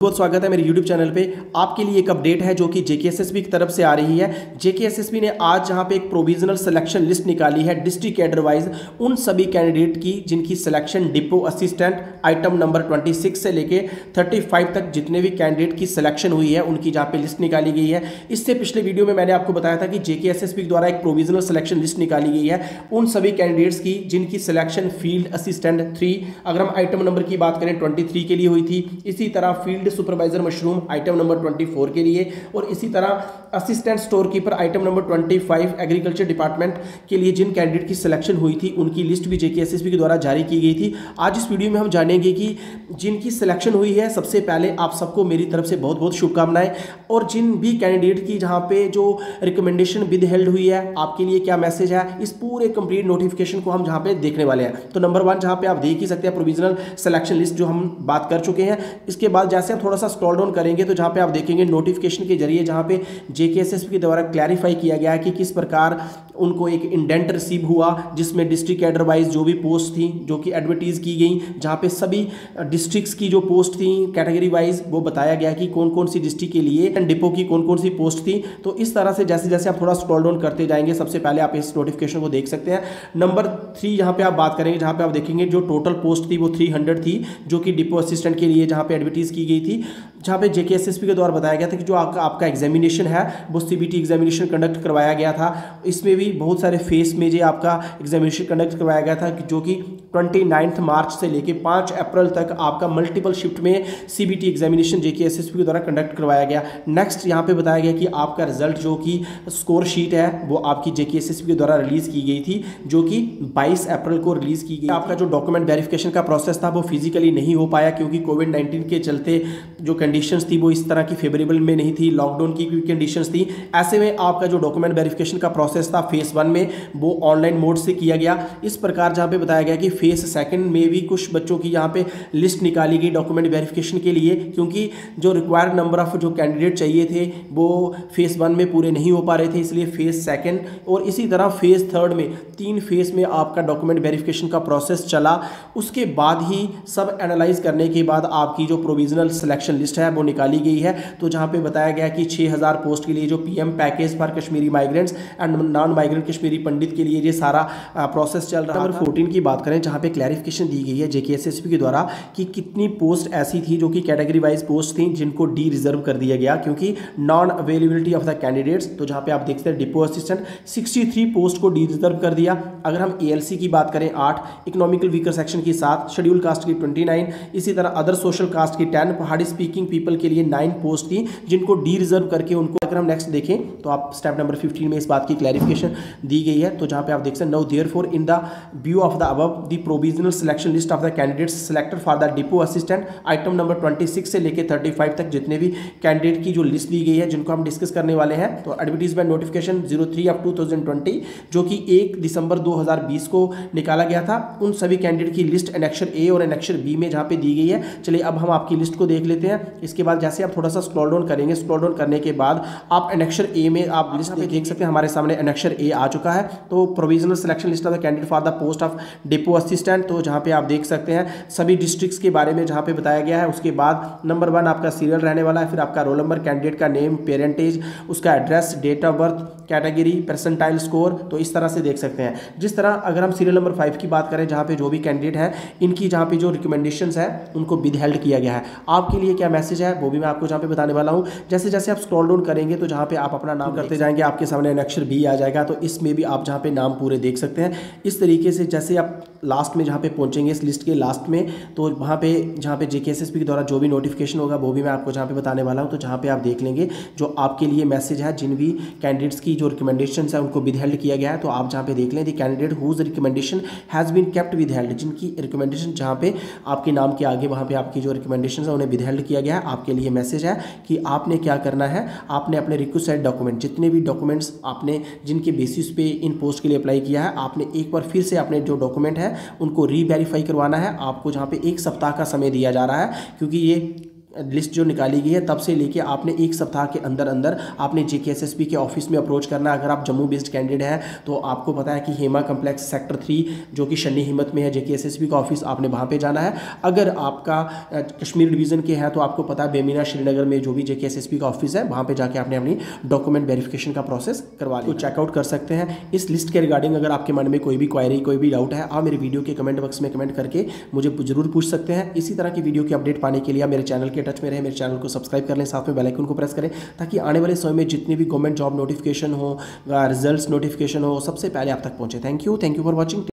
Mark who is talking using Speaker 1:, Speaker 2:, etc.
Speaker 1: बहुत स्वागत है मेरे YouTube चैनल पे। आपके लिए एक अपडेट है जो कि जेकेएसएसबी की तरफ से आ रही है। जेकेएसएसबी ने आज जहां पे एक प्रोविजनल सिलेक्शन लिस्ट निकाली है डिस्ट्रिक्ट कैडर वाइज उन सभी कैंडिडेट की जिनकी selection depot assistant item number 26 से लेके 35 तक जितने भी कैंडिडेट की सिलेक्शन हुई है उनकी जहाँ पे लिस्ट निकाली गई है। इससे पिछले वीडियो में मैंने आपको बताया था कि जेकेएसएसबी द्वारा एक प्रोविजनल सिलेक्शन लिस्ट निकाली गई है उन सभी कैंडिडेट्स की जिनकी सिलेक्शन फील्ड असिस्टेंट 3, अगर हम आइटम नंबर की बात करें 23 के लिए हुई थी। इसी तरह field supervisor mushroom item number 24 के लिए, और इसी तरह assistant store keeper item number 25 agriculture department के लिए जिन कैंडिडेट की सिलेक्शन हुई थी उनकी लिस्ट भी जेकेएसएसबी के द्वारा जारी की गई थी। आज इस वीडियो में हम जानेंगे कि जिनकी सिलेक्शन हुई है, सबसे पहले आप सबको मेरी तरफ से बहुत बहुत शुभकामनाएं, और जिन भी कैंडिडेट की जहां पे जो रिकमेंडेशन विद हेल्ड हुई है आपके लिए क्या मैसेज है, इस पूरे कंप्लीट नोटिफिकेशन को हम जहां पे देखने वाले हैं। तो नंबर 1 जहां पे आप देख ही सकते हैं प्रोविजनल सिलेक्शन लिस्ट जो हम बात कर चुके हैं। इसके बाद जैसे आप थोड़ा सा स्क्रॉल डाउन करेंगे तो जहां पे आप देखेंगे नोटिफिकेशन के जरिए जहां पे जेकेएसएसबी के द्वारा क्लैरिफाई किया गया है कि किस प्रकार उनको एक इंडेंट रिसीव हुआ जिसमें डिस्ट्रिक्ट कैडर वाइज जो भी पोस्ट थी जो कि एडवर्टीज की गई, जहां पे सभी डिस्ट्रिक्ट्स की जो पोस्ट थी कैटेगरी वाइज वो बताया गया कि कौन कौन सी डिस्ट्रिक्ट के लिए डिपो की कौन कौन सी पोस्ट थी। तो इस तरह से जैसे जैसे आप थोड़ा स्क्रॉल डाउन करते जाएंगे सबसे पहले आप इस नोटिफिकेशन को देख सकते हैं। नंबर 3 यहाँ पे आप बात करेंगे जहां पे आप देखेंगे जो टोटल पोस्ट थी वो 300 थी जो कि डिपो असिस्टेंट के लिए जहां पे एडवर्टीज की गई थी, जहां पे जेकेएसएसबी के द्वारा बताया गया था कि जो आपका एग्जामिनेशन है वो सीबीटी एग्जामिनेशन कंडक्ट करवाया गया था। इसमें भी बहुत सारे फेस में जो आपका एग्जामिनेशन कंडक्ट करवाया गया था जो कि 29 मार्च से लेके 5 अप्रैल तक आपका मल्टीपल शिफ्ट में सीबीटी एग्जामिनेशन जेकेएसएसबी के द्वारा कंडक्ट करवाया गया। नेक्स्ट यहाँ पे बताया गया कि आपका रिजल्ट जो कि स्कोर शीट है वो आपकी जेकेएसएसबी के द्वारा रिलीज की गई थी जो कि 22 अप्रैल को रिलीज की गई। आपका जो डॉक्यूमेंट वेरिफिकेशन का प्रोसेस था वो फिजिकली नहीं हो पाया क्योंकि कोविड-19 के चलते जो कंडीशंस थी वो इस तरह की फेवरेबल में नहीं थी, लॉकडाउन की कंडीशंस थी। ऐसे में आपका जो डॉक्यूमेंट वेरिफिकेशन का प्रोसेस था फेस 1 में वो ऑनलाइन मोड से किया गया। इस प्रकार जहां पे बताया गया कि फेस 2 में भी कुछ बच्चों की यहां पे लिस्ट निकाली गई डॉक्यूमेंट वेरिफिकेशन के लिए, क्योंकि जो रिक्वायर्ड नंबर ऑफ जो कैंडिडेट चाहिए थे वो फेस 1 में पूरे नहीं हो पा रहे थे, इसलिए फेस 2 और इसी तरह फेस 3 में 3 फेस में आपका डॉक्यूमेंट वेरिफिकेशन का प्रोसेस चला। उसके बाद ही सब एनालाइज करने के बाद आपकी जो प्रोविजनल सिलेक्शन लिस्ट है वो निकाली गई है। तो जहां पे बताया गया कि 6000 पोस्ट के लिए जो PM package for Kashmiri migrants and non migrant Kashmiri Pandit के लिए ये सारा प्रोसेस चल रहा है। नंबर 14 की बात करें जहां पे क्लैरिफिकेशन दी गई है जेकेएसएसबी के द्वारा कि कितनी पोस्ट ऐसी थी जो कि कैटेगरी वाइज पोस्ट थी जिनको डी रिजर्व कर दिया गया क्योंकि non availability of the candidates. तो जहां पे आप देखते हैं डिपो असिस्टेंट 63 पोस्ट को डी रिजर्व कर दिया। अगर हम एएलसी की बात करें 8, इकोनॉमिकल वीकर सेक्शन की 7, शेड्यूल कास्ट की 29, इसी तरह अदर सोशल कास्ट की 10, पहाड़ी स्पीकिंग पीपल के लिए 9 पोस्ट थी जिनको डी रिजर्व करके उनको। अगर हम नेक्स्ट देखें तो आप स्टेप नंबर 15 में इस बात की क्लैरिफिकेशन दी गई है। तो जहां पे आप देख सकते हैं, now therefore in the view of the above the provisional selection list of the candidates selected for the depot assistant item number 26 से लेके 35 तक जितने भी कैंडिडेट की जो लिस्ट दी गई है जिनको हम डिस्कस करने वाले हैं। तो एडवर्टीजमेंट नोटिफिकेशन 03/2020 जो कि 1 दिसंबर 2020 को निकाला गया था, उन सभी कैंडिडेट की लिस्ट एनेक्चर ए और एनेक्चर बी में जहां पे दी गई है। चलिए अब हम आपकी लिस्ट को देख लेते हैं। इसके बाद जैसे आप थोड़ा सा स्क्रॉल डाउन करेंगे, स्क्रॉल डाउन करने के बाद आप एनेक्चर ए में आप लिस्ट पे देख सकते हैं। हमारे सामने एनेक्चर ए आ चुका है। तो provisional selection list of the candidate for the post of depot assistant, तो जहां पे आप देख सकते हैं सभी डिस्ट्रिक्ट्स के बारे में जहां पे बताया गया है। उसके बाद नंबर 1 आपका सीरियल रहने वाला है, फिर आपका रोल नंबर, कैंडिडेट का नेम, पेरेंटेज, उसका address, date of birth, category, percentile score. तो इस तरह से देख सकते हैं। जिस तरह अगर हम सीरियल नंबर 5 की बात करें जहां पे जो भी कैंडिडेट है इनकी जहां पे जो रिकमेंडेशंस है उनको विद हेल्ड किया गया है। आपके लिए क्या मैसेज है वो भी मैं आपको जहां पे बताने वाला हूं। जैसे जैसे आप स्क्रॉल डाउन करेंगे तो जहां पे आप अपना नाम करते जाएंगे आपके सामने एनेक्चर बी आ जाएगा। तो इसमें भी आप जहां पे नाम पूरे देख सकते हैं। इस तरीके से जैसे आप लास्ट में जहां पे पहुंचेंगे इस लिस्ट के लास्ट में, तो वहां पे जहां पे जेकेएसएसबी के द्वारा जो भी नोटिफिकेशन होगा वो भी मैं आपको जहां पे बताने वाला हूं। तो जहां पे आप देख लेंगे जो आपके लिए मैसेज है, जिन भी कैंडिडेट्स की जो रिकमेंडेशन है उनको विद हेल्ड किया गया है। तो आप जहां पे देख लें the candidate whose recommendation has been kept withheld, जिनकी रिकमेंडेशन जहां पे आपके नाम के आगे वहां पे आपकी जो रिकमेंडेशन है उन्हें विद हेल्ड किया गया है। आपके लिए मैसेज है कि आपने क्या करना है, आपने अपने रिक्वेस्टेड डॉक्यूमेंट जितने भी डॉक्यूमेंट्स आपने जिनके बेसिस पे इन पोस्ट के लिए अप्लाई किया है, आपने एक बार फिर से अपने जो डॉक्यूमेंट है उनको री वेरीफाई करवाना है। आपको जहाँ पे 1 सप्ताह का समय दिया जा रहा है क्योंकि ये लिस्ट जो निकाली गई है तब से लेके आपने एक सप्ताह के अंदर अंदर आपने जेकेएसएसबी के ऑफिस में अप्रोच करना है। अगर आप जम्मू बेस्ड कैंडिडेट हैं तो आपको पता है कि हेमा कम्प्लेक्स सेक्टर 3 जो कि शनि हिम्मत में है जेकेएसएसबी का ऑफिस, आपने वहाँ पे जाना है। अगर आपका कश्मीर डिवीज़न के हैं तो आपको पता है बेमिना श्रीनगर में जो भी जेकेएसएसबी का ऑफिस है वहाँ पर जाके आपने अपनी डॉक्यूमेंट वेरिफिकेशन का प्रोसेस करवा लिया, तो चेकआउट कर सकते हैं। इस लिस्ट के रिगार्डिंग अगर आपके मन में कोई भी क्वायरी, कोई भी डाउट है, आप मेरे वीडियो के कमेंट बॉक्स में कमेंट करके मुझे जरूर पूछ सकते हैं। इसी तरह की वीडियो की अपडेट पाने के लिए मेरे चैनल के टच में रहे, मेरे चैनल को सब्सक्राइब कर लें, साथ में बेल आइकन को प्रेस करें ताकि आने वाले समय में जितनी भी गवर्नमेंट जॉब नोटिफिकेशन हो, रिजल्ट्स नोटिफिकेशन हो, सबसे पहले आप तक पहुंचे। Thank you for watching.